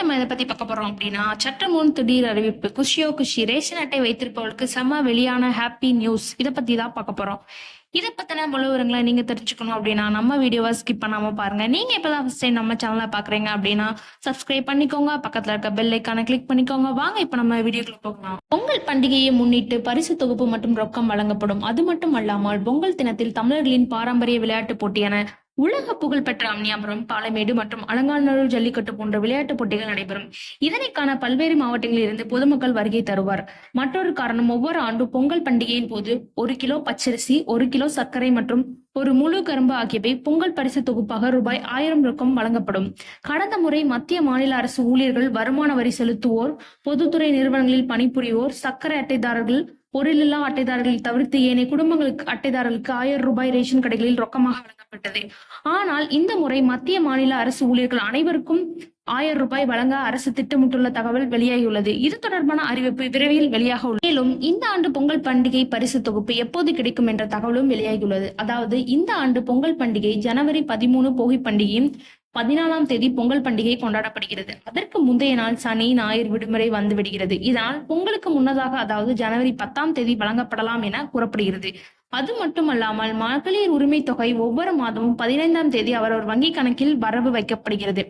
நம்ம இதை பத்தி பார்க்க போறோம் அப்படின்னா, சற்று முன் திடீர் அறிவிப்பு. குஷியோ குஷி ரேஷன் அட்டை வைத்திருப்பவர்களுக்கு செம்ம வெளியான ஹாப்பி நியூஸ். இதை பத்தி தான் பார்க்க போறோம். இதை பத்தின முழு விவரங்களை நீங்க தெரிஞ்சுக்கணும் அப்படின்னா நம்ம வீடியோவை ஸ்கிப் பண்ணாம பாருங்க. நீங்க இப்பதான் ஃபர்ஸ்ட் டைம் நம்ம சேனலை பாக்குறீங்க அப்படின்னா சப்ஸ்கிரைப் பண்ணிக்கோங்க. பக்கத்துல இருக்க பெல் ஐக்கான கிளிக் பண்ணிக்கோங்க. வாங்க இப்ப நம்ம வீடியோக்குள்ள போகலாம். பொங்கல் பண்டிகையை முன்னிட்டு பரிசு தொகுப்பு மற்றும் ரொக்கம் வழங்கப்படும். அது மட்டும் அல்லாமல் பொங்கல் தினத்தில் தமிழர்களின் பாரம்பரிய விளையாட்டு போட்டியான உலக புகழ்பெற்ற அம்னியாபுரம், பாலமேடு மற்றும் அலங்காநல்லூர் ஜல்லிக்கட்டு போன்ற விளையாட்டுப் போட்டிகள் நடைபெறும். இதனை காண பல்வேறு மாவட்டங்களில் இருந்து பொதுமக்கள் வருகை தருவார். மற்றொரு காரணம், ஒவ்வொரு ஆண்டும் பொங்கல் பண்டிகையின் போது 1 கிலோ பச்சரிசி, 1 கிலோ சர்க்கரை மற்றும் ஒரு முழு கரும்பு ஆகியவை பொங்கல் பரிசு தொகுப்பாக ரூபாய் 1000 ரொக்கம் வழங்கப்படும். கடந்த முறை மத்திய மாநில அரசு ஊழியர்கள், வருமான வரி செலுத்துவோர், பொதுத்துறை நிறுவனங்களில் பணிபுரிவோர், சர்க்கரை அட்டைதாரர்கள், பொருளில்லா அட்டைதாரர்கள் தவிர்த்து ஏனைய குடும்பங்களுக்கு அட்டைதாரர்களுக்கு 1000 ரூபாய் ரேஷன் கடைகளில் ரொக்கமாக வழங்கப்பட்டது. ஆனால் இந்த முறை மத்திய மாநில அரசு ஊழியர்கள் அனைவருக்கும் 1000 ரூபாய் வழங்க அரசு திட்டமிட்டுள்ள தகவல் வெளியாகியுள்ளது. இது தொடர்பான அறிவிப்பு விரைவில் வெளியாக உள்ளது. மேலும் இந்த ஆண்டு பொங்கல் பண்டிகை பரிசு தொகுப்பு எப்போது கிடைக்கும் என்ற தகவலும் வெளியாகியுள்ளது. அதாவது இந்த ஆண்டு பொங்கல் பண்டிகை ஜனவரி 13 போகி பண்டிகையும் 14ஆம் தேதி பொங்கல் பண்டிகை கொண்டாடப்படுகிறது. அதற்கு முந்தைய நாள் சனி ஞாயிறு விடுமுறை வந்து விடுகிறது. இதனால் பொங்கலுக்கு முன்னதாக, அதாவது ஜனவரி 10ஆம் தேதி வழங்கப்படலாம் என கூறப்படுகிறது. அது மட்டுமல்லாமல் மகளிர் உரிமை தொகை ஒவ்வொரு மாதமும் 15ஆம் தேதி அவரவர் வங்கி கணக்கில் வரவு வைக்கப்படுகிறது.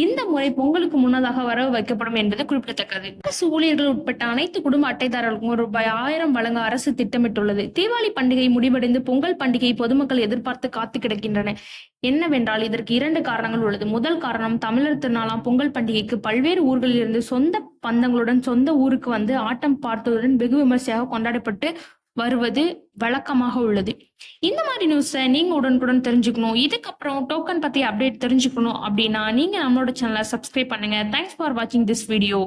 இந்த முறை பொங்கலுக்கு முன்னதாக வரவு வைக்கப்படும் என்பது குறிப்பிடத்தக்கது. அரசு ஊழியர்கள் உட்பட்ட அனைத்து குடும்ப அட்டைதாரர்களுக்கும் ரூபாய் 1000 வழங்க அரசு திட்டமிட்டுள்ளது. தீபாவளி பண்டிகை முடிவடைந்து பொங்கல் பண்டிகை பொதுமக்கள் எதிர்பார்த்து காத்து கிடக்கின்றன. என்னவென்றால் இதற்கு 2 காரணங்கள் உள்ளது. முதல் காரணம், தமிழர் திருநாளாம் பொங்கல் பண்டிகைக்கு பல்வேறு ஊர்களில் இருந்து சொந்த பந்தங்களுடன் சொந்த ஊருக்கு வந்து ஆட்டம் பார்த்ததுடன் வெகு விமர்சையாக கொண்டாடப்பட்டு வருவது வழக்கமாக உள்ளது. இந்த மாதிரி நியூஸை நீங்க உடனுக்குடன் தெரிஞ்சுக்கணும். இதுக்கப்புறம் டோக்கன் பத்தி அப்டேட் தெரிஞ்சுக்கணும் அப்படின்னா நீங்க நம்மளோட சேனலை சப்ஸ்கிரைப் பண்ணுங்க. தேங்க்ஸ் ஃபார் வாட்சிங் திஸ் வீடியோ.